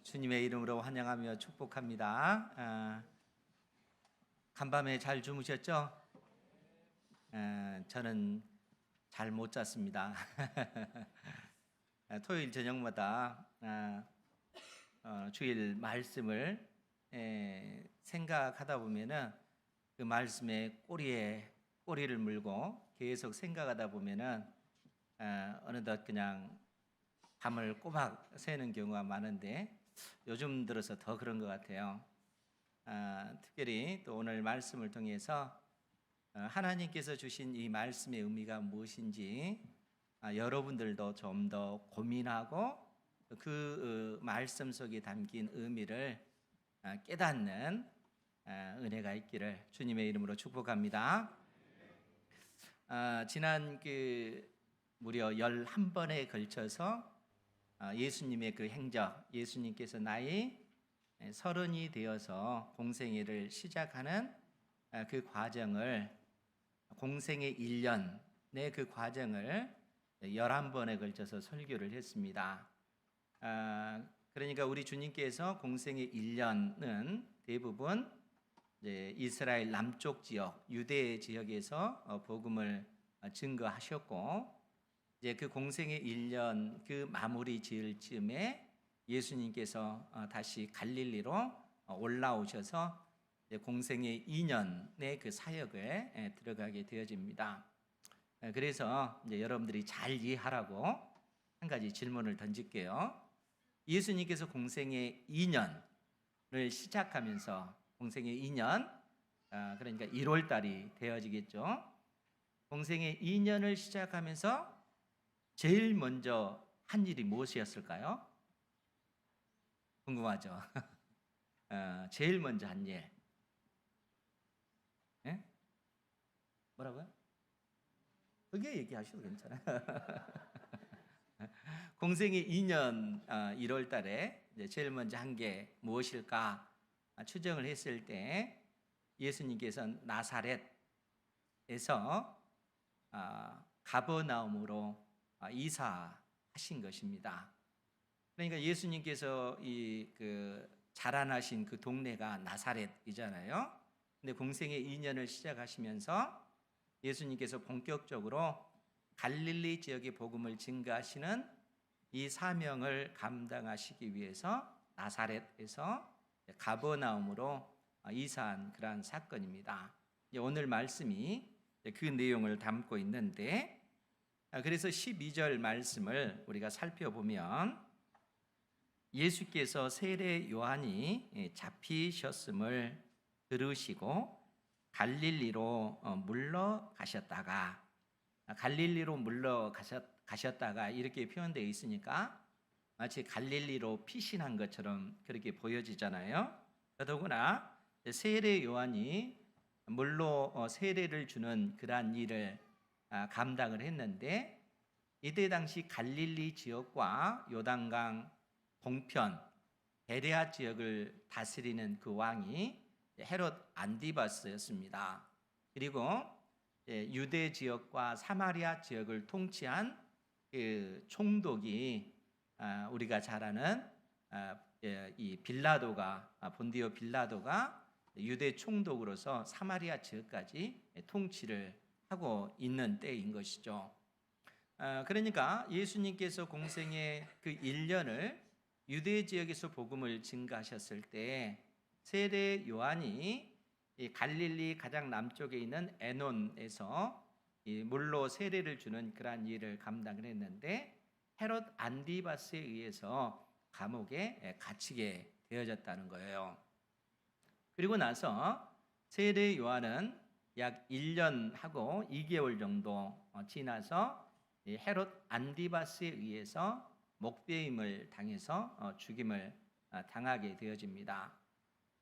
주님의 이름으로 환영하며 축복합니다. 간밤에 잘 주무셨죠? 저는 잘 못 잤습니다. 토요일 저녁마다 주일 말씀을 생각하다 보면은 그 말씀의 꼬리를 물고 계속 생각하다 보면은 어느덧 그냥 밤을 꼬박 새는 경우가 많은데 요즘 들어서 더 그런 것 같아요. 특별히 또 오늘 말씀을 통해서 하나님께서 주신 이 말씀의 의미가 무엇인지 여러분들도 좀 더 고민하고 그 말씀 속에 담긴 의미를 깨닫는 은혜가 있기를 주님의 이름으로 축복합니다. 지난 무려 11번에 걸쳐서 예수님의 그 행적, 예수님께서 나이 30이 되어서 공생애를 시작하는 그 과정을, 공생애 1년의 그 과정을 11번에 걸쳐서 설교를 했습니다. 그러니까 우리 주님께서 공생애 1년은 대부분 이제 이스라엘 남쪽 지역, 유대 지역에서 복음을 증거하셨고, 이제 그 공생의 1년 그 마무리 지을 즈음에 예수님께서 다시 갈릴리로 올라오셔서 공생의 2년의 그 사역에 들어가게 되어집니다. 그래서 이제 여러분들이 잘 이해하라고 한 가지 질문을 던질게요. 예수님께서 공생의 2년을 시작하면서 공생의 2년, 그러니까 1월 달이 되어지겠죠. 공생의 2년을 시작하면서 제일 먼저 한 일이 무엇이었을까요? 궁금하죠? 제일 먼저 한 일. 네? 뭐라고요? 그게 얘기하셔도 괜찮아요. 공생의 2년 1월 달에 제일 먼저 한 게 무엇일까 추정을 했을 때 예수님께서 나사렛에서 가버나움으로 이사하신 것입니다. 그러니까 예수님께서 자라나신 그 동네가 나사렛이잖아요. 근데 공생의 2년을 시작하시면서 예수님께서 본격적으로 갈릴리 지역의 복음을 증거하시는 이 사명을 감당하시기 위해서 나사렛에서 가버나움으로 이사한 그러한 사건입니다. 오늘 말씀이 그 내용을 담고 있는데, 그래서 12절 말씀을 우리가 살펴보면 예수께서 세례 요한이 잡히셨음을 들으시고 갈릴리로 물러가셨다가, 갈릴리로 물러가셨다가 이렇게 표현되어 있으니까 마치 갈릴리로 피신한 것처럼 그렇게 보여지잖아요. 더더구나 세례 요한이 물로 세례를 주는 그러한 일을 감당을 했는데, 이때 당시 갈릴리 지역과 요단강 동편 베레아 지역을 다스리는 그 왕이 헤롯 안디바스였습니다. 그리고 유대 지역과 사마리아 지역을 통치한 그 총독이 우리가 잘 아는 이 본디오 빌라도가 유대 총독으로서 사마리아 지역까지 통치를 하고 있는 때인 것이죠. 그러니까 예수님께서 공생의 그 1년을 유대 지역에서 복음을 증거하셨을 때 세례 요한이 갈릴리 가장 남쪽에 있는 에논에서 물로 세례를 주는 그러한 일을 감당을 했는데, 헤롯 안디바스에 의해서 감옥에 갇히게 되어졌다는 거예요. 그리고 나서 세례 요한은 약 1년하고 2개월 정도 지나서 헤롯 안디바스에 의해서 목베임을 당해서 죽임을 당하게 되어집니다.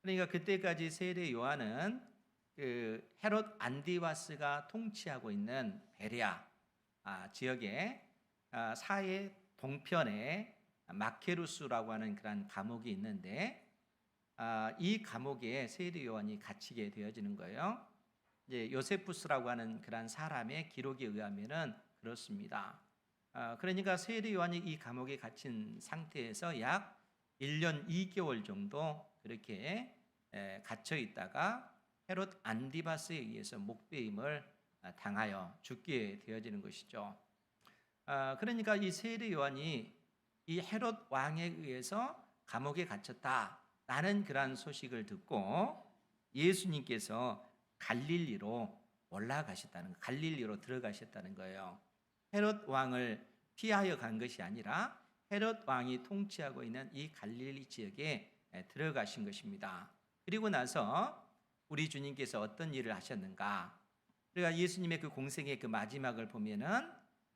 그러니까 그때까지 세례 요한은 그 헤롯 안디바스가 통치하고 있는 베레아 지역의 사해 동편에 마케루스라고 하는 그런 감옥이 있는데, 이 감옥에 세례 요한이 갇히게 되어지는 거예요. 이제 요세푸스라고 하는 그런 사람의 기록에 의하면은 그렇습니다. 그러니까 세례 요한이 이 감옥에 갇힌 상태에서 약 1년 2개월 정도 그렇게 갇혀 있다가 헤롯 안디바스에 의해서 목베임을 당하여 죽게 되어지는 것이죠. 그러니까 이 세례 요한이 이 헤롯 왕에 의해서 감옥에 갇혔다라는 그러한 소식을 듣고 예수님께서 갈릴리로 올라가셨다는 거, 갈릴리로 들어가셨다는 거예요. 헤롯 왕을 피하여 간 것이 아니라 헤롯 왕이 통치하고 있는 이 갈릴리 지역에 들어가신 것입니다. 그리고 나서 우리 주님께서 어떤 일을 하셨는가? 그러니까 예수님의 그 공생의 그 마지막을 보면은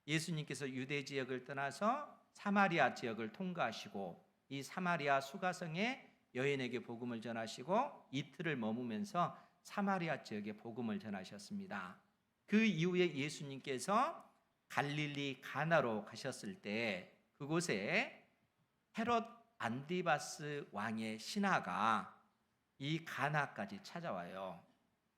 예수님께서 유대 지역을 떠나서 사마리아 지역을 통과하시고 이 사마리아 수가성에 여인에게 복음을 전하시고 이틀을 머무면서 사마리아 지역에 복음을 전하셨습니다. 그 이후에 예수님께서 갈릴리 가나로 가셨을 때 그곳에 헤롯 안디바스 왕의 신하가 이 가나까지 찾아와요.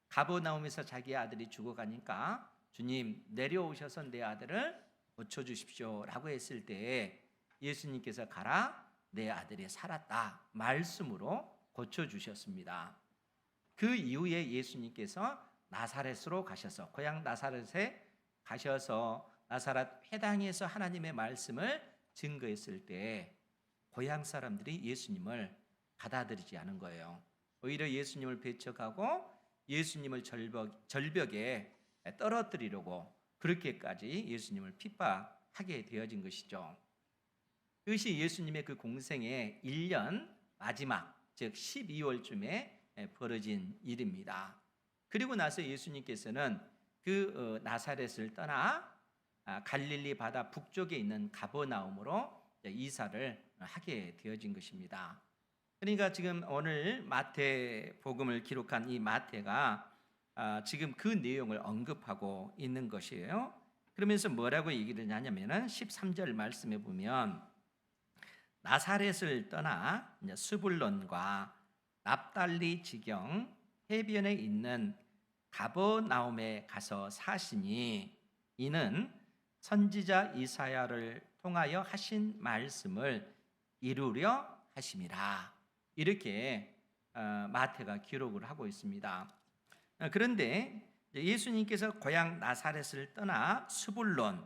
가버나움에서 자기 아들이 죽어가니까 주님 내려오셔서 내 아들을 고쳐주십시오 라고 했을 때 예수님께서 가라 내 아들이 살았다 말씀으로 고쳐주셨습니다. 그 이후에 예수님께서 나사렛으로 가셔서 고향 나사렛에 가셔서 나사렛 회당에서 하나님의 말씀을 증거했을 때 고향 사람들이 예수님을 받아들이지 않은 거예요. 오히려 예수님을 배척하고 예수님을 절벽에 떨어뜨리려고 그렇게까지 예수님을 핍박하게 되어진 것이죠. 그것이 예수님의 그 공생의 1년 마지막 즉 12월쯤에 벌어진 일입니다. 그리고 나서 예수님께서는 그 나사렛을 떠나 갈릴리 바다 북쪽에 있는 가버나움으로 이사를 하게 되어진 것입니다. 그러니까 지금 오늘 마태 복음을 기록한 이 마태가 지금 그 내용을 언급하고 있는 것이에요. 그러면서 뭐라고 얘기를 하냐면은 13절 말씀에 보면 나사렛을 떠나 스불론과 납달리 지경 해변에 있는 가버나움에 가서 사시니 이는 선지자 이사야를 통하여 하신 말씀을 이루려 하심이라. 이렇게 마태가 기록을 하고 있습니다. 그런데 예수님께서 고향 나사렛을 떠나 스불론,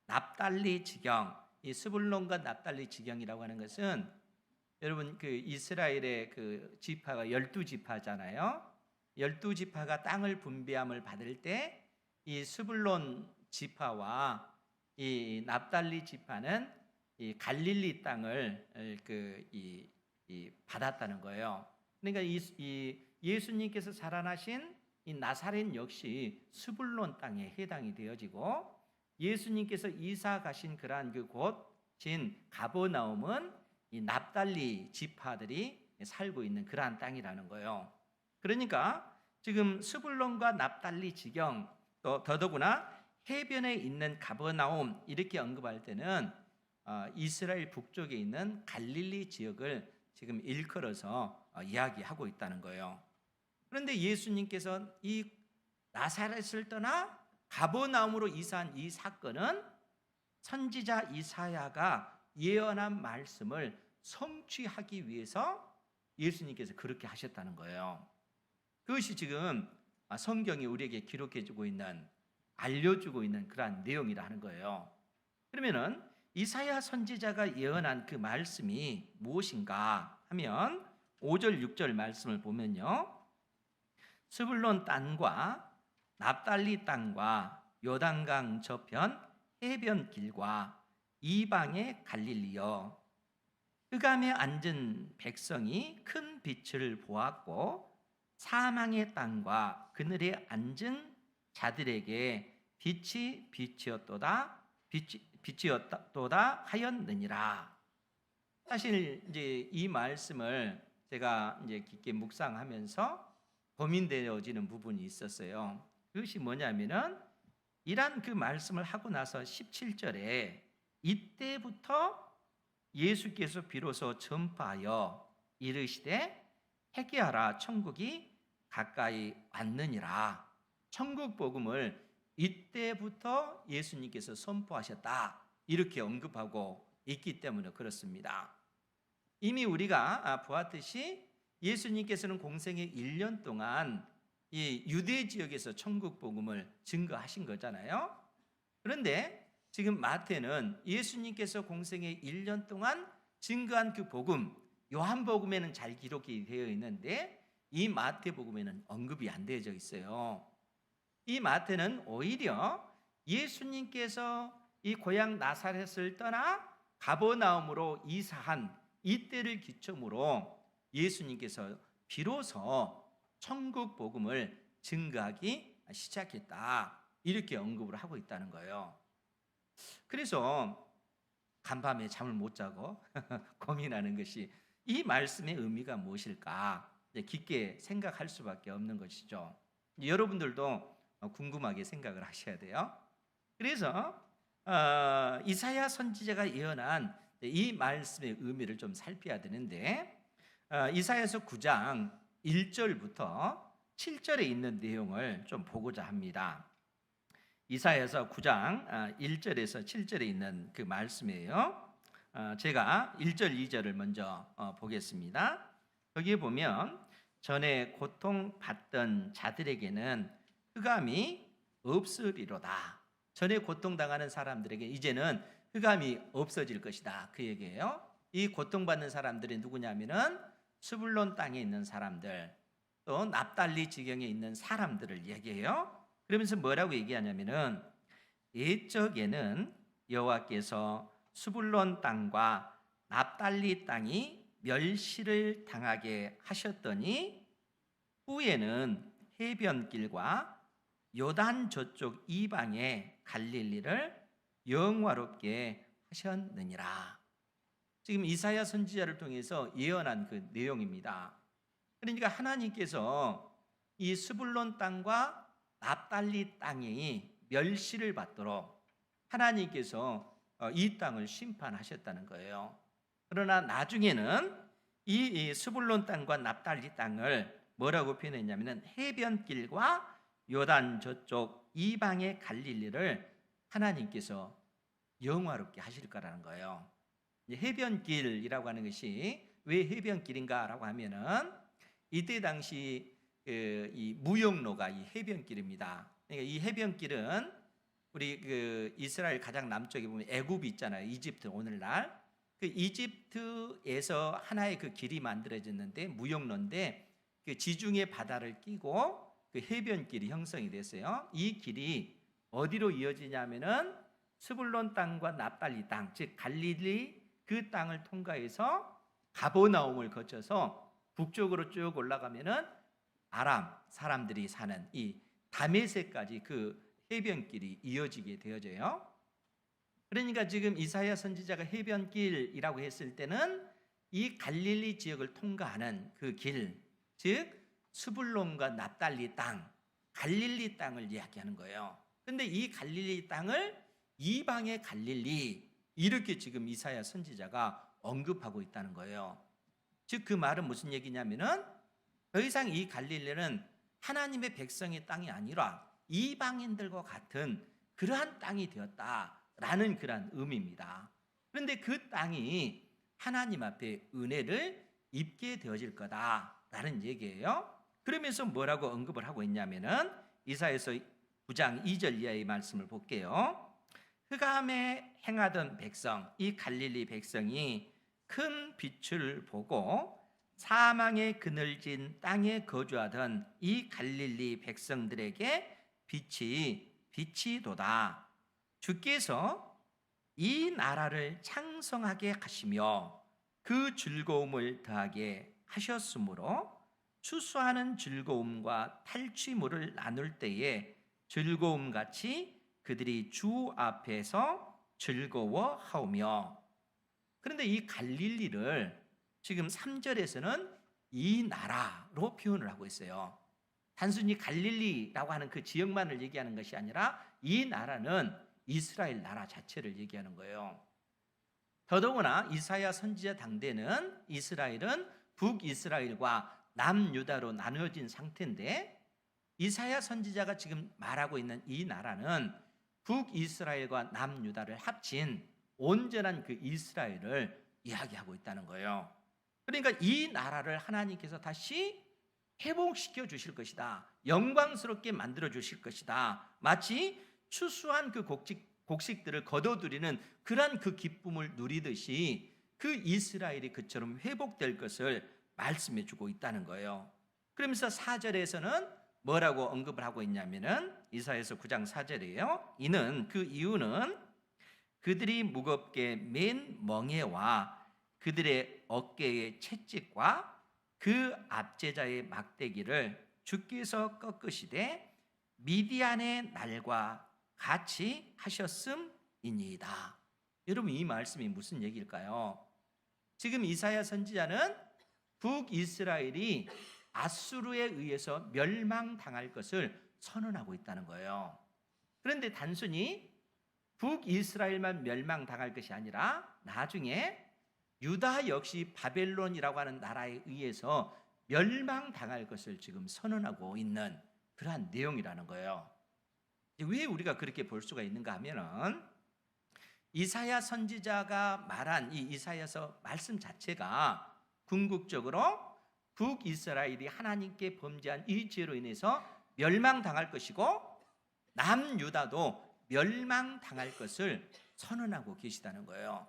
납달리 지경, 이 스불론과 납달리 지경이라고 하는 것은 여러분 그 이스라엘의 그 지파가 12지파잖아요. 12지파가 땅을 분배함을 받을 때 이 스불론 지파와 이 납달리 지파는 이 갈릴리 땅을 받았다는 거예요. 그러니까 이 예수님께서 자라나신 이 나사렛 역시 스불론 땅에 해당이 되어지고 예수님께서 이사 가신 그러한 그 곳인 가버나움은 이 납달리 지파들이 살고 있는 그러한 땅이라는 거예요. 그러니까 지금 스불론과 납달리 지경 또 더더구나 해변에 있는 가버나움 이렇게 언급할 때는 이스라엘 북쪽에 있는 갈릴리 지역을 지금 일컬어서 이야기하고 있다는 거예요. 그런데 예수님께서 이 나사렛을 떠나 가버나움으로 이사한 이 사건은 선지자 이사야가 예언한 말씀을 성취하기 위해서 예수님께서 그렇게 하셨다는 거예요. 그것이 지금 성경이 우리에게 기록해주고 있는 알려주고 있는 그러한 내용이라 하는 거예요. 그러면은 이사야 선지자가 예언한 그 말씀이 무엇인가 하면 5절 6절 말씀을 보면요. 스불론 땅과 납달리 땅과 요단강 저편 해변 길과 이방의 갈릴리여 흑암에 앉은 백성이 큰 빛을 보았고 사망의 땅과 그늘에 앉은 자들에게 빛이 빛이었도다 하였느니라. 사실 이제 이 말씀을 제가 이제 깊게 묵상하면서 고민되어지는 부분이 있었어요. 그것이 뭐냐면은 이란 그 말씀을 하고 나서 17절에 이때부터 예수께서 비로소 전파하여 이르시되 회개하라 천국이 가까이 왔느니라. 천국 복음을 이때부터 예수님께서 선포하셨다 이렇게 언급하고 있기 때문에 그렇습니다. 이미 우리가 보았듯이 예수님께서는 공생의 1년 동안 이 유대 지역에서 천국 복음을 증거하신 거잖아요. 그런데 지금 마태는 예수님께서 공생의 1년 동안 증거한 그 복음, 요한복음에는 잘 기록이 되어 있는데 이 마태복음에는 언급이 안 되어져 있어요. 이 마태는 오히려 예수님께서 이 고향 나사렛을 떠나 가버나움으로 이사한 이때를 기점으로 예수님께서 비로소 천국 복음을 증거하기 시작했다, 이렇게 언급을 하고 있다는 거예요. 그래서 간밤에 잠을 못 자고 고민하는 것이 이 말씀의 의미가 무엇일까 깊게 생각할 수밖에 없는 것이죠. 여러분들도 궁금하게 생각을 하셔야 돼요. 그래서 이사야 선지자가 예언한 이 말씀의 의미를 좀 살펴야 되는데, 이사야서 9장 1절부터 7절에 있는 내용을 좀 보고자 합니다. 이사야서 9장 1절에서 7절에 있는 그 말씀이에요. 제가 1절, 2절을 먼저 보겠습니다. 여기에 보면 전에 고통받던 자들에게는 흑암이 없으리로다. 전에 고통당하는 사람들에게 이제는 흑암이 없어질 것이다, 그 얘기예요. 이 고통받는 사람들이 누구냐면은 스불론 땅에 있는 사람들, 또 납달리 지경에 있는 사람들을 얘기해요. 그러면서 뭐라고 얘기하냐면은 옛적에는 여호와께서 스불론 땅과 납달리 땅이 멸시를 당하게 하셨더니 후에는 해변길과 요단 저쪽 이방의 갈릴리를 영화롭게 하셨느니라. 지금 이사야 선지자를 통해서 예언한 그 내용입니다. 그러니까 하나님께서 이 스불론 땅과 납달리 땅이 멸시를 받도록 하나님께서 이 땅을 심판하셨다는 거예요. 그러나 나중에는 이 스불론 땅과 납달리 땅을 뭐라고 표현했냐면은 해변길과 요단 저쪽 이방의 갈릴리를 하나님께서 영화롭게 하실 거라는 거예요. 해변길이라고 하는 것이 왜 해변길인가라고 하면은 이때 당시 이 무역로가 이 해변길입니다. 그러니까 이 해변길은 우리 그 이스라엘 가장 남쪽에 보면 애굽이 있잖아요. 이집트 오늘날 그 이집트에서 하나의 그 길이 만들어졌는데 무역로인데 그 지중해 바다를 끼고 그 해변길이 형성이 됐어요. 이 길이 어디로 이어지냐면은 스불론 땅과 납달리 땅, 즉 갈릴리 그 땅을 통과해서 가버나움을 거쳐서 북쪽으로 쭉 올라가면은 아람 사람들이 사는 이 다메섹까지 그 해변길이 이어지게 되어져요. 그러니까 지금 이사야 선지자가 해변길이라고 했을 때는 이 갈릴리 지역을 통과하는 그 길, 즉 스불론과 납달리 땅, 갈릴리 땅을 이야기하는 거예요. 근데 이 갈릴리 땅을 이방의 갈릴리, 이렇게 지금 이사야 선지자가 언급하고 있다는 거예요. 즉 그 말은 무슨 얘기냐면은 더 이상 이 갈릴리는 하나님의 백성의 땅이 아니라 이방인들과 같은 그러한 땅이 되었다라는 그러한 의미입니다. 그런데 그 땅이 하나님 앞에 은혜를 입게 되어질 거다라는 얘기예요. 그러면서 뭐라고 언급을 하고 있냐면은 이사야서 9장 2절 이하의 말씀을 볼게요. 흑암에 행하던 백성, 이 갈릴리 백성이 큰 빛을 보고 사망의 그늘진 땅에 거주하던 이 갈릴리 백성들에게 빛이 도다. 주께서 이 나라를 창성하게 하시며 그 즐거움을 더하게 하셨으므로 추수하는 즐거움과 탈취물을 나눌 때에 즐거움같이 그들이 주 앞에서 즐거워하오며. 그런데 이 갈릴리를 지금 3절에서는 이 나라로 표현을 하고 있어요. 단순히 갈릴리라고 하는 그 지역만을 얘기하는 것이 아니라 이 나라는 이스라엘 나라 자체를 얘기하는 거예요. 더더구나 이사야 선지자 당대는 이스라엘은 북이스라엘과 남유다로 나누어진 상태인데 이사야 선지자가 지금 말하고 있는 이 나라는 북이스라엘과 남유다를 합친 온전한 그 이스라엘을 이야기하고 있다는 거예요. 그러니까 이 나라를 하나님께서 다시 회복시켜 주실 것이다. 영광스럽게 만들어 주실 것이다. 마치 추수한 그 곡식들을 거둬들이는 그러한 그 기쁨을 누리듯이 그 이스라엘이 그처럼 회복될 것을 말씀해 주고 있다는 거예요. 그러면서 4절에서는 뭐라고 언급을 하고 있냐면은 이사야서 9장 4절이에요. 그 이유는 그들이 무겁게 맨 멍에와 그들의 어깨의 채찍과 그 압제자의 막대기를 주께서 꺾으시되 미디안의 날과 같이 하셨음이니이다. 여러분, 이 말씀이 무슨 얘기일까요? 지금 이사야 선지자는 북이스라엘이 아수르에 의해서 멸망당할 것을 선언하고 있다는 거예요. 그런데 단순히 북이스라엘만 멸망당할 것이 아니라 나중에 유다 역시 바벨론이라고 하는 나라에 의해서 멸망당할 것을 지금 선언하고 있는 그러한 내용이라는 거예요. 왜 우리가 그렇게 볼 수가 있는가 하면은 이사야 선지자가 말한 이 이사야서 말씀 자체가 궁극적으로 북이스라엘이 하나님께 범죄한 이 죄로 인해서 멸망당할 것이고 남유다도 멸망당할 것을 선언하고 계시다는 거예요.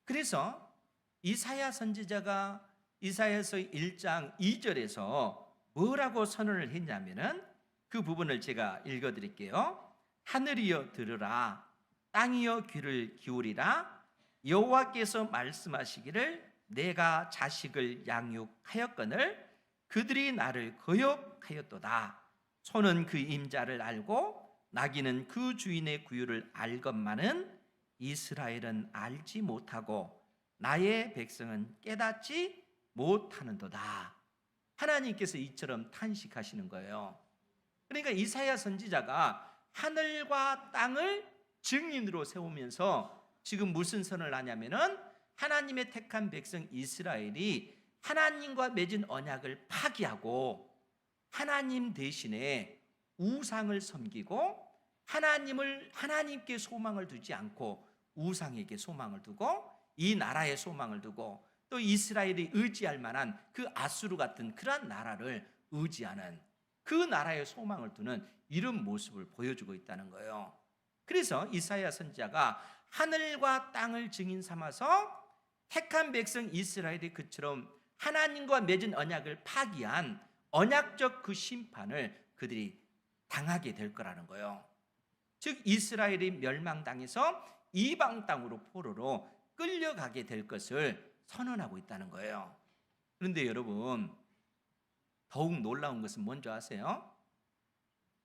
그래서 이사야 선지자가 이사야서 1장 2절에서 뭐라고 선언을 했냐면은 그 부분을 제가 읽어드릴게요. 하늘이여 들으라, 땅이여 귀를 기울이라. 여호와께서 말씀하시기를 내가 자식을 양육하였거늘 그들이 나를 거역하였도다. 소는 그 임자를 알고 나귀는 그 주인의 구유를 알건만은 이스라엘은 알지 못하고 나의 백성은 깨닫지 못하는도다. 하나님께서 이처럼 탄식하시는 거예요. 그러니까 이사야 선지자가 하늘과 땅을 증인으로 세우면서 지금 무슨 선을 하냐면은 하나님의 택한 백성 이스라엘이 하나님과 맺은 언약을 파기하고 하나님 대신에 우상을 섬기고 하나님께 소망을 두지 않고 우상에게 소망을 두고 이 나라에 소망을 두고 또 이스라엘이 의지할 만한 그 아수르 같은 그러한 나라를 의지하는 그 나라에 소망을 두는 이런 모습을 보여주고 있다는 거예요. 그래서 이사야 선지자가 하늘과 땅을 증인 삼아서 택한 백성 이스라엘이 그처럼 하나님과 맺은 언약을 파기한 언약적 그 심판을 그들이 당하게 될 거라는 거예요. 즉 이스라엘이 멸망당해서 이방 땅으로 포로로 끌려가게 될 것을 선언하고 있다는 거예요. 그런데 여러분, 더욱 놀라운 것은 뭔지 아세요?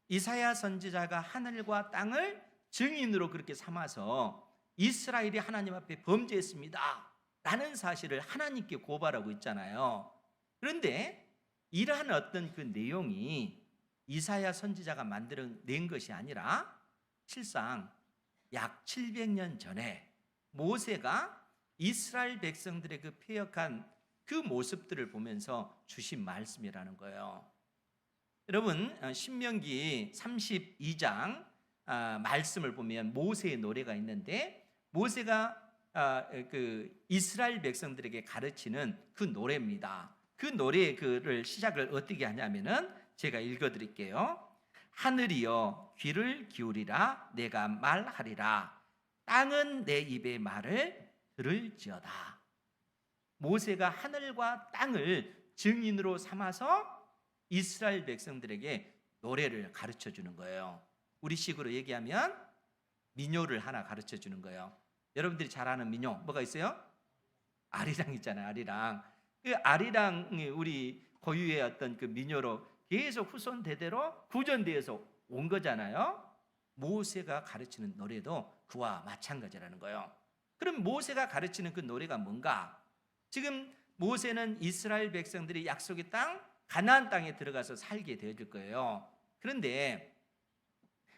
이사야 선지자가 하늘과 땅을 증인으로 그렇게 삼아서 이스라엘이 하나님 앞에 범죄했습니다 라는 사실을 하나님께 고발하고 있잖아요. 그런데 이러한 어떤 그 내용이 이사야 선지자가 만들어낸 것이 아니라 실상 약 700년 전에 모세가 이스라엘 백성들의 그 패역한 그 모습들을 보면서 주신 말씀이라는 거예요. 여러분, 신명기 32장 말씀을 보면 모세의 노래가 있는데 모세가 그 이스라엘 백성들에게 가르치는 그 노래입니다. 그 노래의 글을 시작을 어떻게 하냐면은 제가 읽어드릴게요. 하늘이여 귀를 기울이라, 내가 말하리라. 땅은 내 입의 말을 들을지어다. 모세가 하늘과 땅을 증인으로 삼아서 이스라엘 백성들에게 노래를 가르쳐 주는 거예요. 우리식으로 얘기하면 민요를 하나 가르쳐 주는 거예요. 여러분들이 잘 아는 민요 뭐가 있어요? 아리랑 있잖아요. 아리랑. 그 아리랑이 우리 고유의 어떤 그 민요로 계속 후손 대대로 구전되어서 온 거잖아요. 모세가 가르치는 노래도 그와 마찬가지라는 거예요. 그럼 모세가 가르치는 그 노래가 뭔가? 지금 모세는 이스라엘 백성들이 약속의 땅 가나안 땅에 들어가서 살게 되어질 거예요. 그런데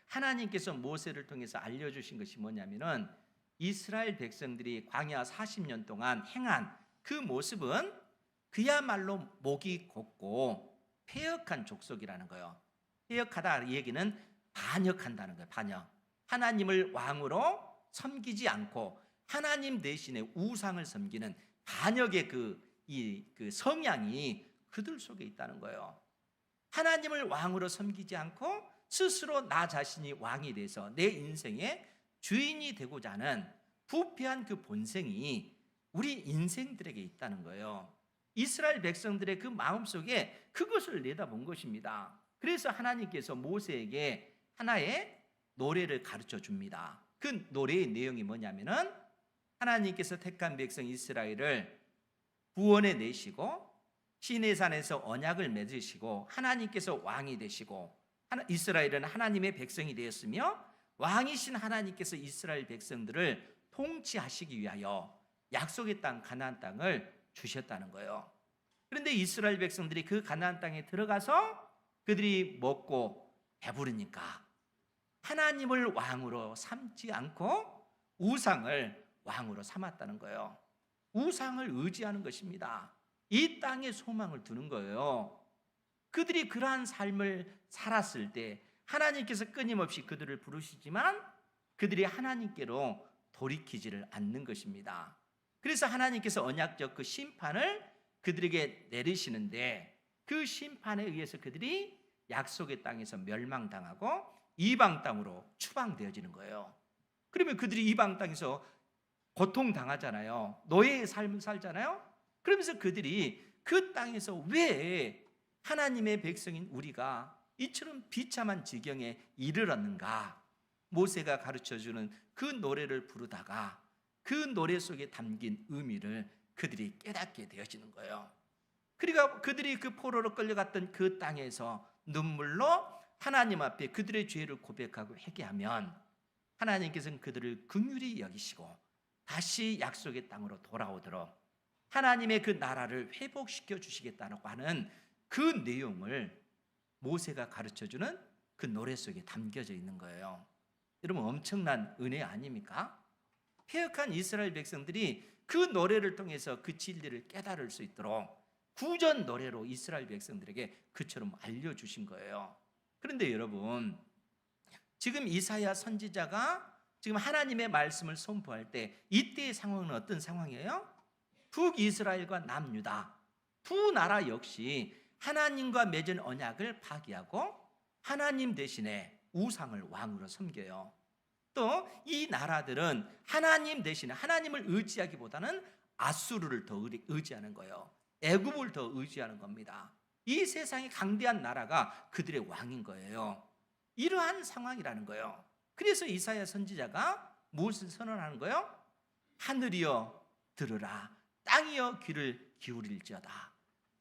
하나님께서 모세를 통해서 알려주신 것이 뭐냐면은 이스라엘 백성들이 광야 40년 동안 행한 그 모습은 그야말로 목이 곱고 패역한 족속이라는 거예요. 패역하다 이 얘기는 반역한다는 거예요. 반역. 하나님을 왕으로 섬기지 않고 하나님 대신에 우상을 섬기는 반역의 그 성향이 그들 속에 있다는 거예요. 하나님을 왕으로 섬기지 않고 스스로 나 자신이 왕이 돼서 내 인생의 주인이 되고자 하는 부패한 그 본성이 우리 인생들에게 있다는 거예요. 이스라엘 백성들의 그 마음속에 그것을 내다본 것입니다. 그래서 하나님께서 모세에게 하나의 노래를 가르쳐 줍니다. 그 노래의 내용이 뭐냐면은 하나님께서 택한 백성 이스라엘을 구원해 내시고 시내산에서 언약을 맺으시고 하나님께서 왕이 되시고 이스라엘은 하나님의 백성이 되었으며 왕이신 하나님께서 이스라엘 백성들을 통치하시기 위하여 약속의 땅 가나안 땅을 주셨다는 거예요. 그런데 이스라엘 백성들이 그 가나안 땅에 들어가서 그들이 먹고 배부르니까 하나님을 왕으로 삼지 않고 우상을 왕으로 삼았다는 거예요. 우상을 의지하는 것입니다. 이 땅에 소망을 두는 거예요. 그들이 그러한 삶을 살았을 때 하나님께서 끊임없이 그들을 부르시지만 그들이 하나님께로 돌이키지를 않는 것입니다. 그래서 하나님께서 언약적 그 심판을 그들에게 내리시는데 그 심판에 의해서 그들이 약속의 땅에서 멸망당하고 이방 땅으로 추방되어지는 거예요. 그러면 그들이 이방 땅에서 고통당하잖아요. 노예의 삶을 살잖아요. 그러면서 그들이 그 땅에서 왜 하나님의 백성인 우리가 이처럼 비참한 지경에 이르렀는가? 모세가 가르쳐주는 그 노래를 부르다가 그 노래 속에 담긴 의미를 그들이 깨닫게 되어지는 거예요. 그러니까 그들이 그 포로로 끌려갔던 그 땅에서 눈물로 하나님 앞에 그들의 죄를 고백하고 회개하면 하나님께서는 그들을 긍휼히 여기시고 다시 약속의 땅으로 돌아오도록 하나님의 그 나라를 회복시켜 주시겠다고 하는 그 내용을 모세가 가르쳐주는 그 노래 속에 담겨져 있는 거예요. 여러분, 엄청난 은혜 아닙니까? 패역한 이스라엘 백성들이 그 노래를 통해서 그 진리를 깨달을 수 있도록 구전 노래로 이스라엘 백성들에게 그처럼 알려주신 거예요. 그런데 여러분, 지금 이사야 선지자가 지금 하나님의 말씀을 선포할 때 이때의 상황은 어떤 상황이에요? 북이스라엘과 남유다 두 나라 역시 하나님과 맺은 언약을 파기하고 하나님 대신에 우상을 왕으로 섬겨요. 또 이 나라들은 하나님 대신에 하나님을 의지하기보다는 아수르를 더 의지하는 거예요. 애굽을 더 의지하는 겁니다. 이 세상의 강대한 나라가 그들의 왕인 거예요. 이러한 상황이라는 거예요. 그래서 이사야 선지자가 무엇을 선언하는 거예요? 하늘이여 들으라, 땅이여 귀를 기울일지어다.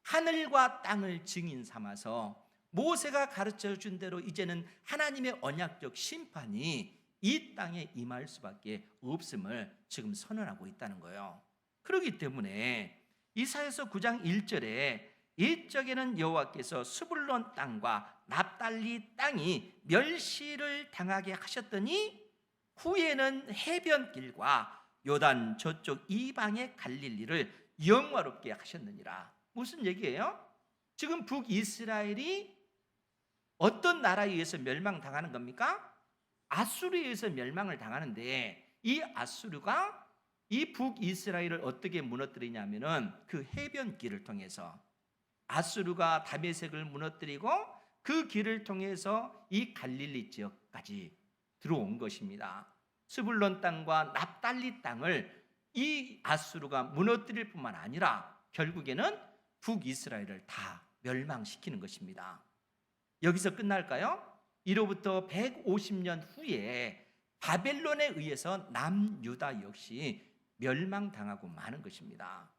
하늘과 땅을 증인 삼아서 모세가 가르쳐준 대로 이제는 하나님의 언약적 심판이 이 땅에 임할 수밖에 없음을 지금 선언하고 있다는 거예요. 그렇기 때문에 이사야서 9장 1절에 이적에는 여호와께서 스불론 땅과 납달리 땅이 멸시를 당하게 하셨더니 후에는 해변길과 요단 저쪽 이방의 갈릴리를 영화롭게 하셨느니라. 무슨 얘기예요? 지금 북이스라엘이 어떤 나라에 의해서 멸망당하는 겁니까? 아수르에 의해서 멸망을 당하는데 이 아수르가 이 북이스라엘을 어떻게 무너뜨리냐면은 그 해변길을 통해서 아수르가 다메섹을 무너뜨리고 그 길을 통해서 이 갈릴리 지역까지 들어온 것입니다. 스불론 땅과 납달리 땅을 이 아수르가 무너뜨릴 뿐만 아니라 결국에는 북이스라엘을 다 멸망시키는 것입니다. 여기서 끝날까요? 이로부터 150년 후에 바벨론에 의해서 남유다 역시 멸망당하고 마는 것입니다.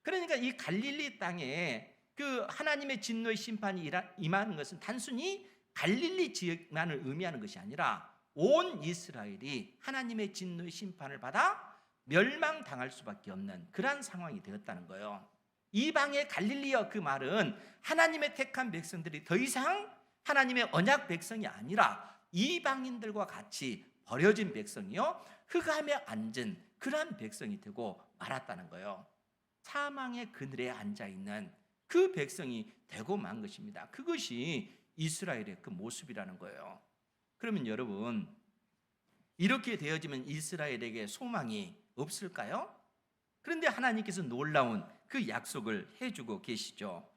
그러니까 이 갈릴리 땅에 그 하나님의 진노의 심판이 임하는 것은 단순히 갈릴리 지역만을 의미하는 것이 아니라 온 이스라엘이 하나님의 진노의 심판을 받아 멸망당할 수밖에 없는 그러한 상황이 되었다는 거예요. 이방의 갈릴리여, 그 말은 하나님의 택한 백성들이 더 이상 하나님의 언약 백성이 아니라 이방인들과 같이 버려진 백성이요 흑암에 앉은 그러한 백성이 되고 말았다는 거예요. 사망의 그늘에 앉아있는 그 백성이 되고 만 것입니다. 그것이 이스라엘의 그 모습이라는 거예요. 그러면 여러분, 이렇게 되어지면 이스라엘에게 소망이 없을까요? 그런데 하나님께서 놀라운 그 약속을 해주고 계시죠.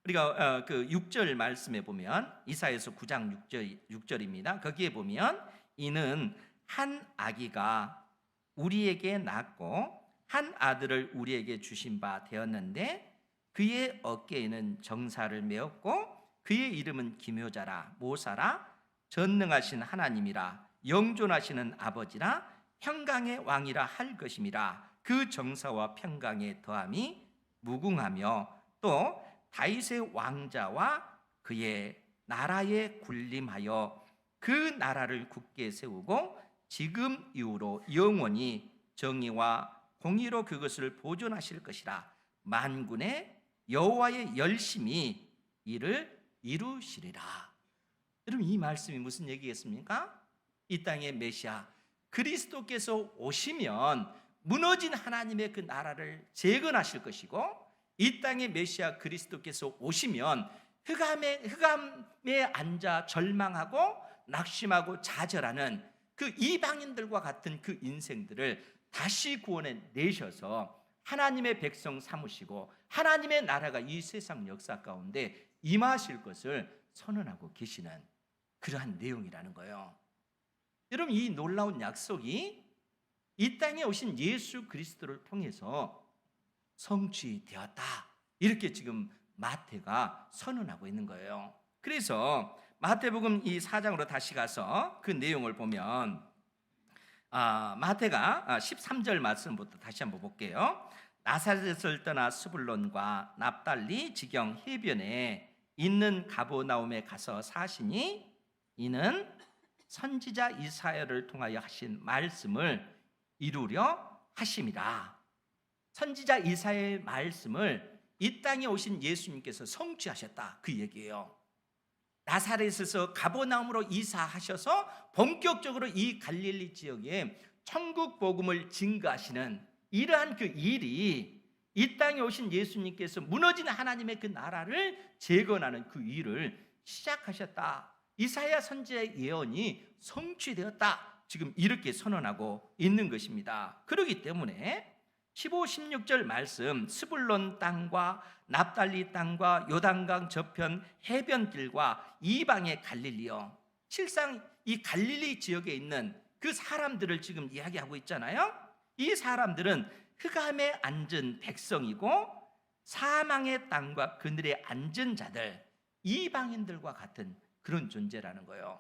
우리가 그 6절 말씀에 보면 이사야서 9장 6절입니다. 거기에 보면 이는 한 아기가 우리에게 낳고 한 아들을 우리에게 주신 바 되었는데 그의 어깨에는 정사를 메었고 그의 이름은 기묘자라 모사라 전능하신 하나님이라 영존하시는 아버지라 평강의 왕이라 할 것임이라. 그 정사와 평강의 더함이 무궁하며 또 다윗의 왕자와 그의 나라에 군림하여 그 나라를 굳게 세우고 지금 이후로 영원히 정의와 공의로 그것을 보존하실 것이라. 만군의 여호와의 열심히 이를 이루시리라. 여러분, 이 말씀이 무슨 얘기겠습니까? 이 땅의 메시아 그리스도께서 오시면 무너진 하나님의 그 나라를 재건하실 것이고, 이 땅의 메시아 그리스도께서 오시면 흑암에 앉아 절망하고 낙심하고 좌절하는 그 이방인들과 같은 그 인생들을 다시 구원해 내셔서 하나님의 백성 삼으시고 하나님의 나라가 이 세상 역사 가운데 임하실 것을 선언하고 계시는 그러한 내용이라는 거예요. 여러분, 이 놀라운 약속이 이 땅에 오신 예수 그리스도를 통해서 성취되었다, 이렇게 지금 마태가 선언하고 있는 거예요. 그래서 마태복음 이 4장으로 다시 가서 그 내용을 보면 마태가 13절 말씀부터 다시 한번 볼게요. 나사렛을 떠나 스불론과 납달리 지경 해변에 있는 가버나움에 가서 사시니 이는 선지자 이사야를 통하여 하신 말씀을 이루려 하심이라. 선지자 이사야의 말씀을 이 땅에 오신 예수님께서 성취하셨다, 그 얘기예요. 나사렛에서 가버나움으로 이사하셔서 본격적으로 이 갈릴리 지역에 천국 복음을 증거하시는 이러한 그 일이, 이 땅에 오신 예수님께서 무너진 하나님의 그 나라를 재건하는 그 일을 시작하셨다. 이사야 선지자의 예언이 성취되었다, 지금 이렇게 선언하고 있는 것입니다. 그렇기 때문에 15, 16절 말씀, 스불론 땅과 납달리 땅과 요단강 저편 해변길과 이방의 갈릴리요, 실상 이 갈릴리 지역에 있는 그 사람들을 지금 이야기하고 있잖아요. 이 사람들은 흑암에 앉은 백성이고 사망의 땅과 그늘에 앉은 자들, 이방인들과 같은 그런 존재라는 거예요.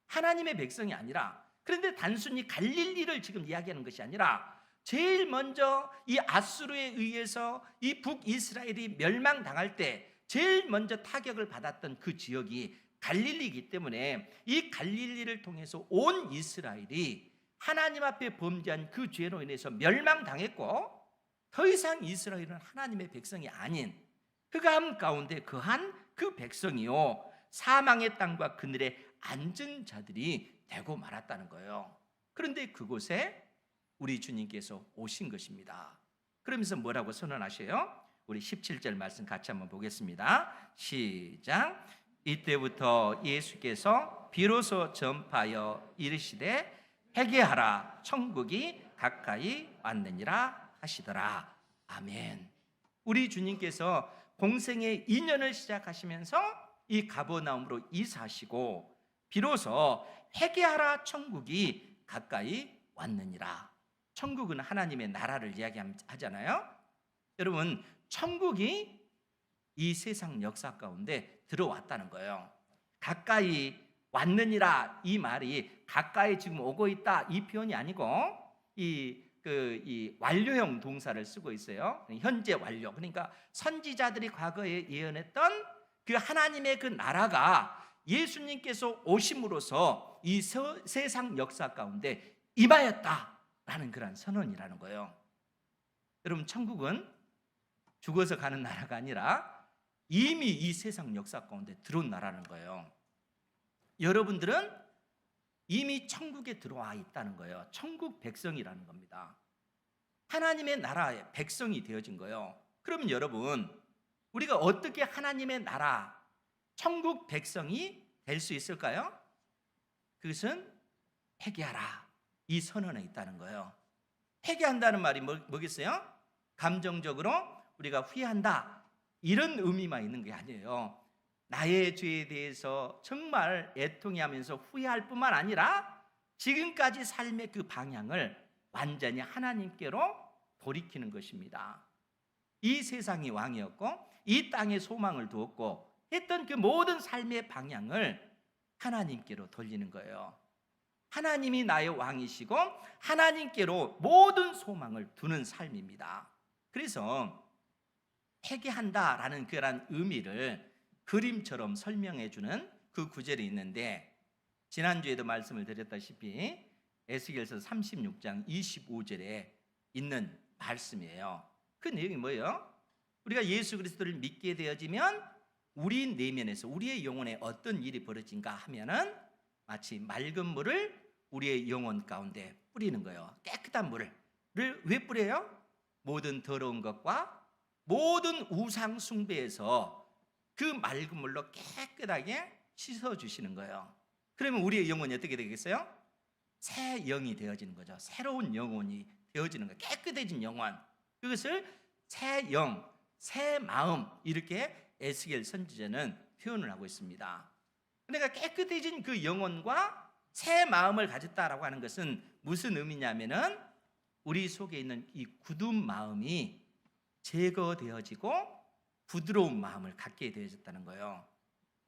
하나님의 백성이 아니라, 그런데 단순히 갈릴리를 지금 이야기하는 것이 아니라 제일 먼저 이 아수르에 의해서 이 북이스라엘이 멸망당할 때 제일 먼저 타격을 받았던 그 지역이 갈릴리이기 때문에 이 갈릴리를 통해서 온 이스라엘이 하나님 앞에 범죄한 그 죄로 인해서 멸망당했고, 더 이상 이스라엘은 하나님의 백성이 아닌 흑암 가운데 거한 그 백성이요, 사망의 땅과 그늘에 앉은 자들이 되고 말았다는 거예요. 그런데 그곳에 우리 주님께서 오신 것입니다. 그러면서 뭐라고 선언하셔요? 우리 17절 말씀 같이 한번 보겠습니다. 시작. 이때부터 예수께서 비로소 전파하여 이르시되 회개하라, 천국이 가까이 왔느니라 하시더라. 아멘. 우리 주님께서 공생의 인연을 시작하시면서 이 가버나움으로 이사하시고 비로소 회개하라, 천국이 가까이 왔느니라. 천국은 하나님의 나라를 이야기하잖아요. 여러분, 천국이 이 세상 역사 가운데 들어왔다는 거예요. 가까이 왔느니라, 이 말이 가까이 지금 오고 있다, 이 표현이 아니고 이 완료형 동사를 쓰고 있어요. 현재 완료. 그러니까 선지자들이 과거에 예언했던 그 하나님의 그 나라가 예수님께서 오심으로써 이 세상 역사 가운데 임하였다라는 그런 선언이라는 거예요. 여러분, 천국은 죽어서 가는 나라가 아니라 이미 이 세상 역사 가운데 들어온 나라는 거예요. 여러분들은 이미 천국에 들어와 있다는 거예요. 천국 백성이라는 겁니다. 하나님의 나라의 백성이 되어진 거예요. 그러면 여러분, 우리가 어떻게 하나님의 나라, 천국 백성이 될 수 있을까요? 그것은 회개하라, 이 선언에 있다는 거예요. 회개한다는 말이 뭐겠어요? 감정적으로 우리가 후회한다, 이런 의미만 있는 게 아니에요. 나의 죄에 대해서 정말 애통해하면서 후회할 뿐만 아니라 지금까지 삶의 그 방향을 완전히 하나님께로 돌이키는 것입니다. 이 세상이 왕이었고 이 땅에 소망을 두었고 했던 그 모든 삶의 방향을 하나님께로 돌리는 거예요. 하나님이 나의 왕이시고 하나님께로 모든 소망을 두는 삶입니다. 그래서 회개한다라는 그런 의미를 그림처럼 설명해 주는 그 구절이 있는데, 지난주에도 말씀을 드렸다시피 에스겔서 36장 25절에 있는 말씀이에요. 그 내용이 뭐예요? 우리가 예수 그리스도를 믿게 되어지면 우리 내면에서 우리의 영혼에 어떤 일이 벌어진가 하면은 마치 맑은 물을 우리의 영혼 가운데 뿌리는 거예요. 깨끗한 물을 왜 뿌려요? 모든 더러운 것과 모든 우상 숭배에서 그 맑은 물로 깨끗하게 씻어주시는 거예요. 그러면 우리의 영혼이 어떻게 되겠어요? 새 영이 되어지는 거죠. 새로운 영혼이 되어지는 거예요. 깨끗해진 영혼, 그것을 새 영, 새 마음, 이렇게 에스겔 선지자는 표현을 하고 있습니다. 그러니까 깨끗해진 그 영혼과 새 마음을 가졌다라고 하는 것은 무슨 의미냐면은 우리 속에 있는 이 굳은 마음이 제거되어지고 부드러운 마음을 갖게 되어졌다는 거예요.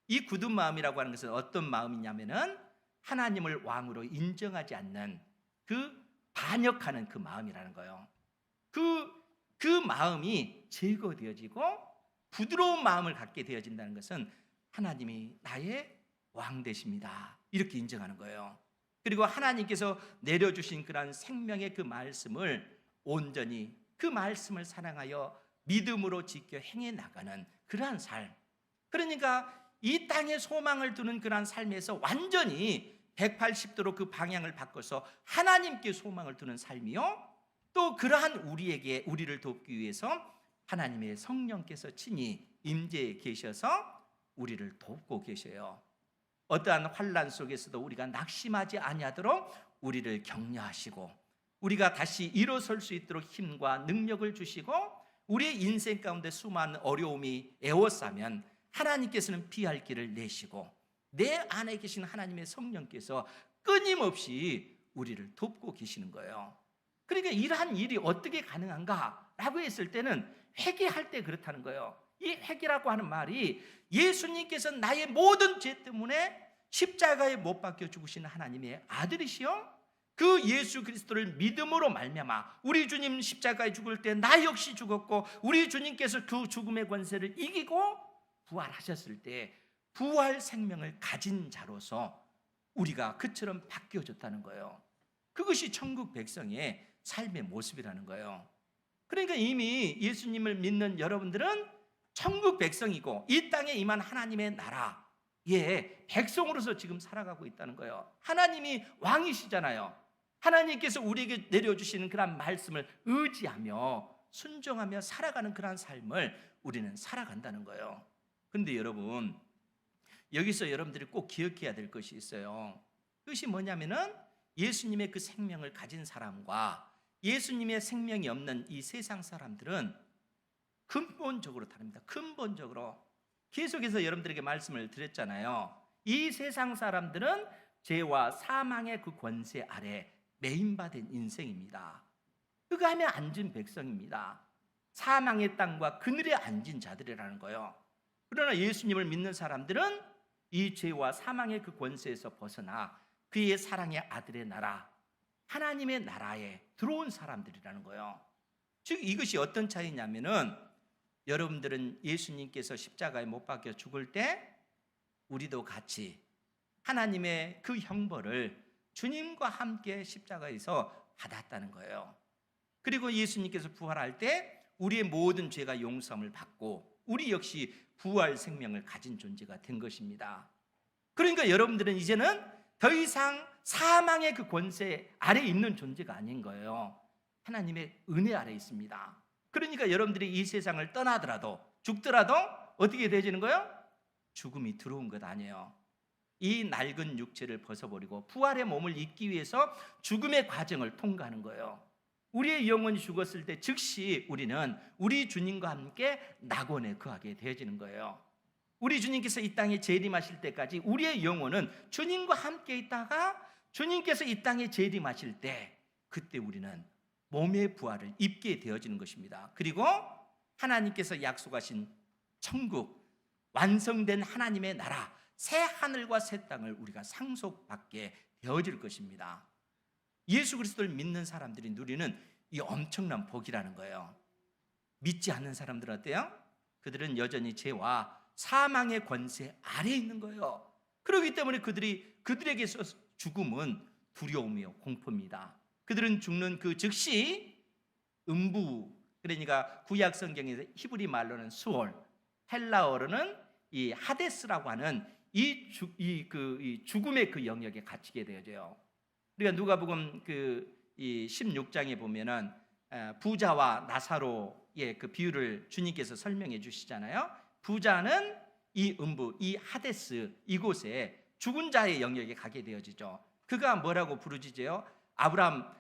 이 굳은 마음이라고 하는 것은 어떤 마음이냐면은 하나님을 왕으로 인정하지 않는 그 반역하는 그 마음이라는 거예요. 그 마음이 제거되어지고 부드러운 마음을 갖게 되어진다는 것은 하나님이 나의 왕 되십니다, 이렇게 인정하는 거예요. 그리고 하나님께서 내려주신 그러한 생명의 그 말씀을 온전히 그 말씀을 사랑하여 믿음으로 지켜 행해 나가는 그러한 삶. 그러니까 이 땅에 소망을 두는 그러한 삶에서 완전히 180도로 그 방향을 바꿔서 하나님께 소망을 두는 삶이요, 또 그러한 우리를 돕기 위해서 하나님의 성령께서 친히 임재해 계셔서 우리를 돕고 계셔요. 어떠한 환난 속에서도 우리가 낙심하지 아니하도록 우리를 격려하시고 우리가 다시 일어설 수 있도록 힘과 능력을 주시고 우리의 인생 가운데 수많은 어려움이 에워싸면 하나님께서는 피할 길을 내시고 내 안에 계신 하나님의 성령께서 끊임없이 우리를 돕고 계시는 거예요. 그러니까 이러한 일이 어떻게 가능한가라고 했을 때는 회개할 때 그렇다는 거예요. 이 회개라고 하는 말이 예수님께서 나의 모든 죄 때문에 십자가에 못 박혀 죽으신 하나님의 아들이시요, 그 예수 그리스도를 믿음으로 말미암아 우리 주님 십자가에 죽을 때 나 역시 죽었고 우리 주님께서 그 죽음의 권세를 이기고 부활하셨을 때 부활 생명을 가진 자로서 우리가 그처럼 바뀌어졌다는 거예요. 그것이 천국 백성의 삶의 모습이라는 거예요. 그러니까 이미 예수님을 믿는 여러분들은 천국 백성이고 이 땅에 임한 하나님의 나라의 백성으로서 지금 살아가고 있다는 거예요. 하나님이 왕이시잖아요. 하나님께서 우리에게 내려주시는 그런 말씀을 의지하며 순종하며 살아가는 그런 삶을 우리는 살아간다는 거예요. 그런데 여러분, 여기서 여러분들이 꼭 기억해야 될 것이 있어요. 그것이 뭐냐면은 예수님의 그 생명을 가진 사람과 예수님의 생명이 없는 이 세상 사람들은 근본적으로 다릅니다. 근본적으로. 계속해서 여러분들에게 말씀을 드렸잖아요. 이 세상 사람들은 죄와 사망의 그 권세 아래 매인받은 인생입니다. 흑암에 앉은 백성입니다. 사망의 땅과 그늘에 앉은 자들이라는 거예요. 그러나 예수님을 믿는 사람들은 이 죄와 사망의 그 권세에서 벗어나 그의 사랑의 아들의 나라, 하나님의 나라에 들어온 사람들이라는 거예요. 즉 이것이 어떤 차이냐면은 여러분들은 예수님께서 십자가에 못 박혀 죽을 때 우리도 같이 하나님의 그 형벌을 주님과 함께 십자가에서 받았다는 거예요. 그리고 예수님께서 부활할 때 우리의 모든 죄가 용서함을 받고 우리 역시 부활 생명을 가진 존재가 된 것입니다. 그러니까 여러분들은 이제는 더 이상 사망의 그 권세 아래 있는 존재가 아닌 거예요. 하나님의 은혜 아래 있습니다. 그러니까 여러분들이 이 세상을 떠나더라도 죽더라도 어떻게 되어지는 거예요? 죽음이 들어온 것 아니에요. 이 낡은 육체를 벗어버리고 부활의 몸을 입기 위해서 죽음의 과정을 통과하는 거예요. 우리의 영혼이 죽었을 때 즉시 우리는 우리 주님과 함께 낙원에 거하게 되어지는 거예요. 우리 주님께서 이 땅에 재림하실 때까지 우리의 영혼은 주님과 함께 있다가 주님께서 이 땅에 재림하실 때 그때 우리는 몸의 부활을 입게 되어지는 것입니다. 그리고 하나님께서 약속하신 천국, 완성된 하나님의 나라, 새 하늘과 새 땅을 우리가 상속받게 되어질 것입니다. 예수 그리스도를 믿는 사람들이 누리는 이 엄청난 복이라는 거예요. 믿지 않는 사람들은 어때요? 그들은 여전히 죄와 사망의 권세 아래에 있는 거예요. 그렇기 때문에 그들에게서 죽음은 두려움이요 공포입니다. 그들은 죽는 그 즉시 음부, 그러니까 구약 성경에서 히브리 말로는 수올, 헬라어로는 이 하데스라고 하는 이 죽음의 그 영역에 갇히게 되어져요. 우리가 누가복음 이 16장에 보면은 부자와 나사로의 그 비유를 주님께서 설명해 주시잖아요. 부자는 이 음부, 이 하데스 이곳에 죽은 자의 영역에 가게 되어지죠. 그가 뭐라고 부르짖어요? 아브람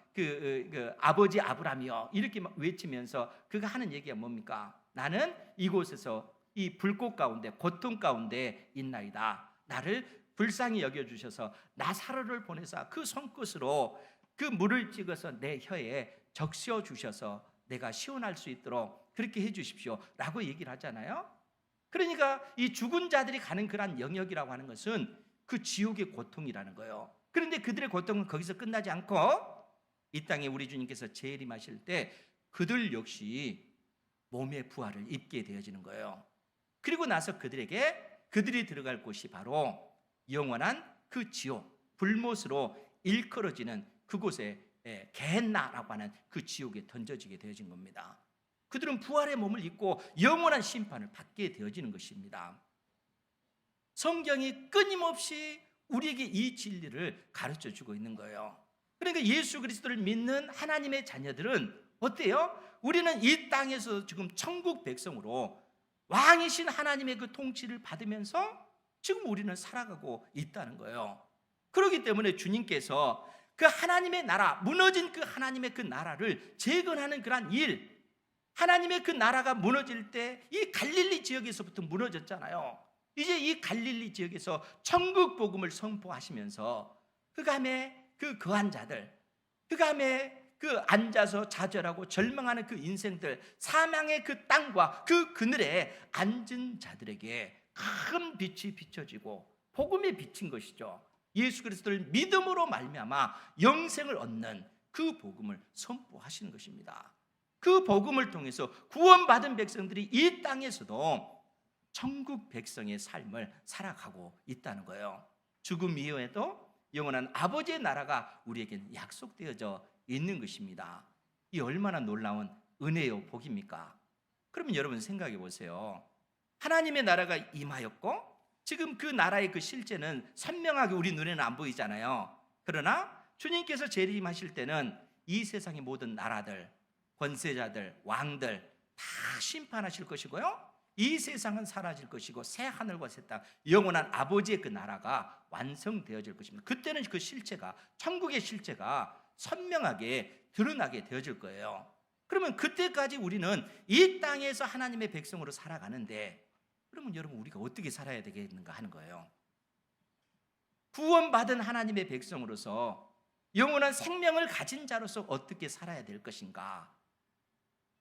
아버지 아브람이여 이렇게 외치면서 그가 하는 얘기가 뭡니까? 나는 이곳에서 이 불꽃 가운데 고통 가운데 있나이다. 나를 불쌍히 여겨주셔서 나사로를 보내사 그 손끝으로 그 물을 찍어서 내 혀에 적셔 주셔서 내가 시원할 수 있도록 그렇게 해주십시오 라고 얘기를 하잖아요. 그러니까 이 죽은 자들이 가는 그런 영역이라고 하는 것은 그 지옥의 고통이라는 거예요. 그런데 그들의 고통은 거기서 끝나지 않고 이 땅에 우리 주님께서 재림하실 때 그들 역시 몸의 부활을 입게 되어지는 거예요. 그리고 나서 그들이 들어갈 곳이 바로 영원한 그 지옥, 불못으로 일컬어지는 그곳에 게헨나라고 하는 그 지옥에 던져지게 되어진 겁니다. 그들은 부활의 몸을 입고 영원한 심판을 받게 되어지는 것입니다. 성경이 끊임없이 우리에게 이 진리를 가르쳐 주고 있는 거예요. 그러니까 예수 그리스도를 믿는 하나님의 자녀들은 어때요? 우리는 이 땅에서 지금 천국 백성으로 왕이신 하나님의 그 통치를 받으면서 지금 우리는 살아가고 있다는 거예요. 그렇기 때문에 주님께서 그 하나님의 나라, 무너진 그 하나님의 그 나라를 재건하는 그런 일, 하나님의 그 나라가 무너질 때 이 갈릴리 지역에서부터 무너졌잖아요. 이제 이 갈릴리 지역에서 천국 복음을 선포하시면서 그감에 그 거한 자들, 그감에 그 앉아서 좌절하고 절망하는 그 인생들, 사망의 그 땅과 그 그늘에 앉은 자들에게 큰 빛이 비춰지고 복음에 비친 것이죠. 예수 그리스도를 믿음으로 말미암아 영생을 얻는 그 복음을 선포하시는 것입니다. 그 복음을 통해서 구원받은 백성들이 이 땅에서도 천국 백성의 삶을 살아가고 있다는 거예요. 죽음 이후에도 영원한 아버지의 나라가 우리에게는 약속되어져 있는 것입니다. 이 얼마나 놀라운 은혜요 복입니까? 그러면 여러분 생각해 보세요. 하나님의 나라가 임하였고 지금 그 나라의 그 실제는 선명하게 우리 눈에는 안 보이잖아요. 그러나 주님께서 재림하실 때는 이 세상의 모든 나라들, 권세자들, 왕들 다 심판하실 것이고요. 이 세상은 사라질 것이고 새 하늘과 새 땅, 영원한 아버지의 그 나라가 완성되어질 것입니다. 그때는 그 실체가, 천국의 실체가 선명하게 드러나게 되어질 거예요. 그러면 그때까지 우리는 이 땅에서 하나님의 백성으로 살아가는데 그러면 여러분 우리가 어떻게 살아야 되겠는가 하는 거예요. 구원받은 하나님의 백성으로서 영원한 생명을 가진 자로서 어떻게 살아야 될 것인가.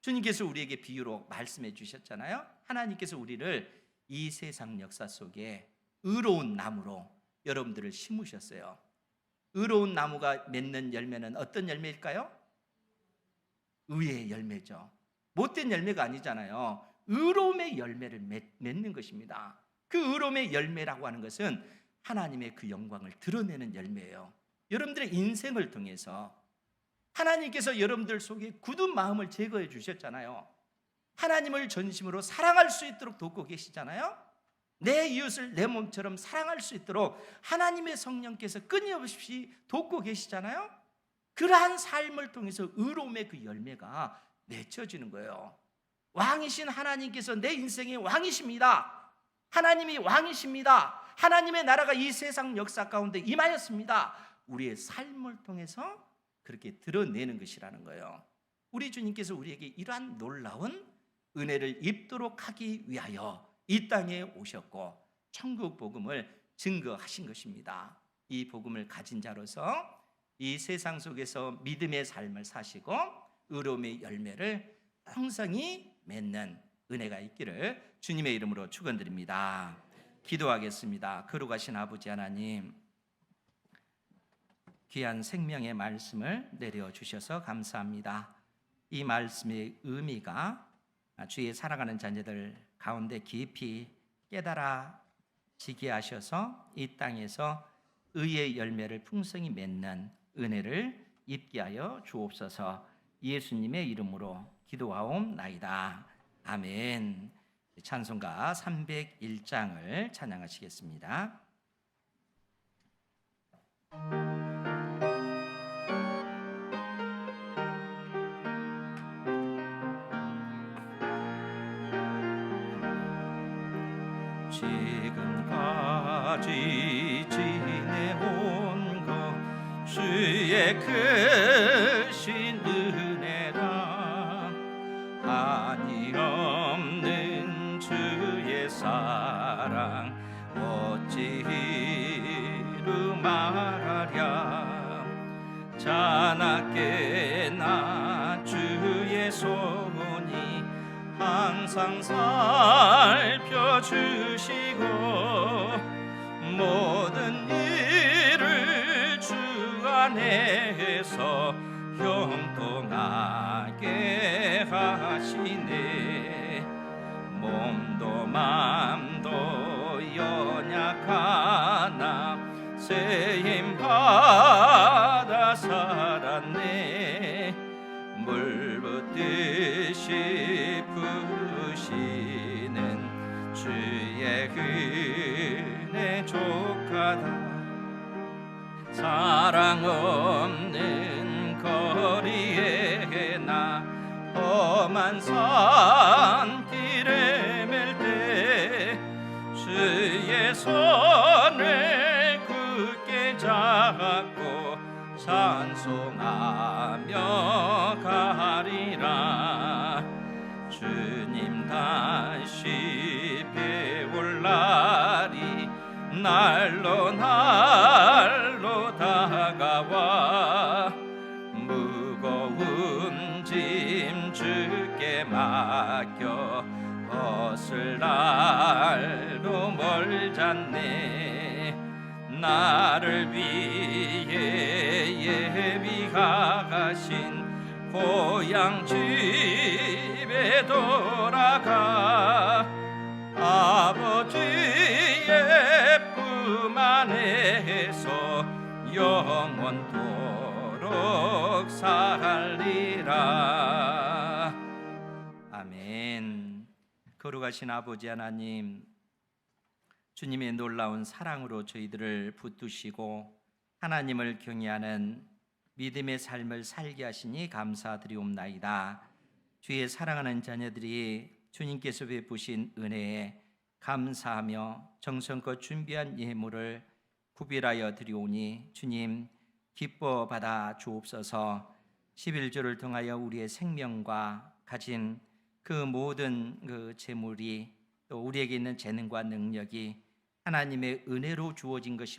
주님께서 우리에게 비유로 말씀해 주셨잖아요. 하나님께서 우리를 이 세상 역사 속에 의로운 나무로 여러분들을 심으셨어요. 의로운 나무가 맺는 열매는 어떤 열매일까요? 의의 열매죠. 못된 열매가 아니잖아요. 의로움의 열매를 맺는 것입니다. 그 의로움의 열매라고 하는 것은 하나님의 그 영광을 드러내는 열매예요. 여러분들의 인생을 통해서 하나님께서 여러분들 속에 굳은 마음을 제거해 주셨잖아요. 하나님을 전심으로 사랑할 수 있도록 돕고 계시잖아요. 내 이웃을 내 몸처럼 사랑할 수 있도록 하나님의 성령께서 끊임없이 돕고 계시잖아요. 그러한 삶을 통해서 의로움의 그 열매가 맺혀지는 거예요. 왕이신 하나님께서 내 인생의 왕이십니다. 하나님이 왕이십니다. 하나님의 나라가 이 세상 역사 가운데 임하였습니다. 우리의 삶을 통해서 그렇게 드러내는 것이라는 거예요. 우리 주님께서 우리에게 이러한 놀라운 은혜를 입도록 하기 위하여 이 땅에 오셨고 천국 복음을 증거하신 것입니다. 이 복음을 가진 자로서 이 세상 속에서 믿음의 삶을 사시고 의로움의 열매를 풍성히 맺는 은혜가 있기를 주님의 이름으로 축원드립니다. 기도하겠습니다. 거룩하신 아버지 하나님, 귀한 생명의 말씀을 내려주셔서 감사합니다. 이 말씀의 의미가 주의 사랑하는 자녀들 가운데 깊이 깨달아지게 하셔서 이 땅에서 의의 열매를 풍성히 맺는 은혜를 입게 하여 주옵소서. 예수님의 이름으로 기도하옵나이다. 아멘. 찬송가 301장을 찬양하시겠습니다. 지금까지 지내온 것 주의 크신 은혜라. 한이 없는 주의 사랑 어찌 이루 말하랴. 자나깨 나 주의 손이 항상 살펴주시고 모든 일을 주 안에서 형통하게 하시네. 몸도 맘도 연약하나 세임 받아 살았네. 물 붓듯이 부으시는 주의 은혜 족하다. 사랑 없는 거리에 나 험한 산길에 맬 때 주의 손을 굳게 잡고 찬송하며 가리라. 주님 다시 배울 날이 날로 날로 다가와 무거운 짐 주께 맡겨 벗을 날도 멀잖네. 나를 위해 예비하신 고향 집에 돌아가 아버지의 품 안에서 영원토록 살리라. 아멘. 거룩하신 아버지 하나님, 주님의 놀라운 사랑으로 저희들을 붙드시고 하나님을 경외하는 믿음의 삶을 살게 하시니 감사드리옵나이다. 주의 사랑하는 자녀들이 주님께서 베푸신 은혜에 감사하며 정성껏 준비한 예물을 구별하여 드리오니 주님 기뻐 받아 주옵소서. 11조를 통하여 우리의 생명과 가진 그 모든 그 재물이 또 우리에게 있는 재능과 능력이 하나님의 은혜로 주어진 것이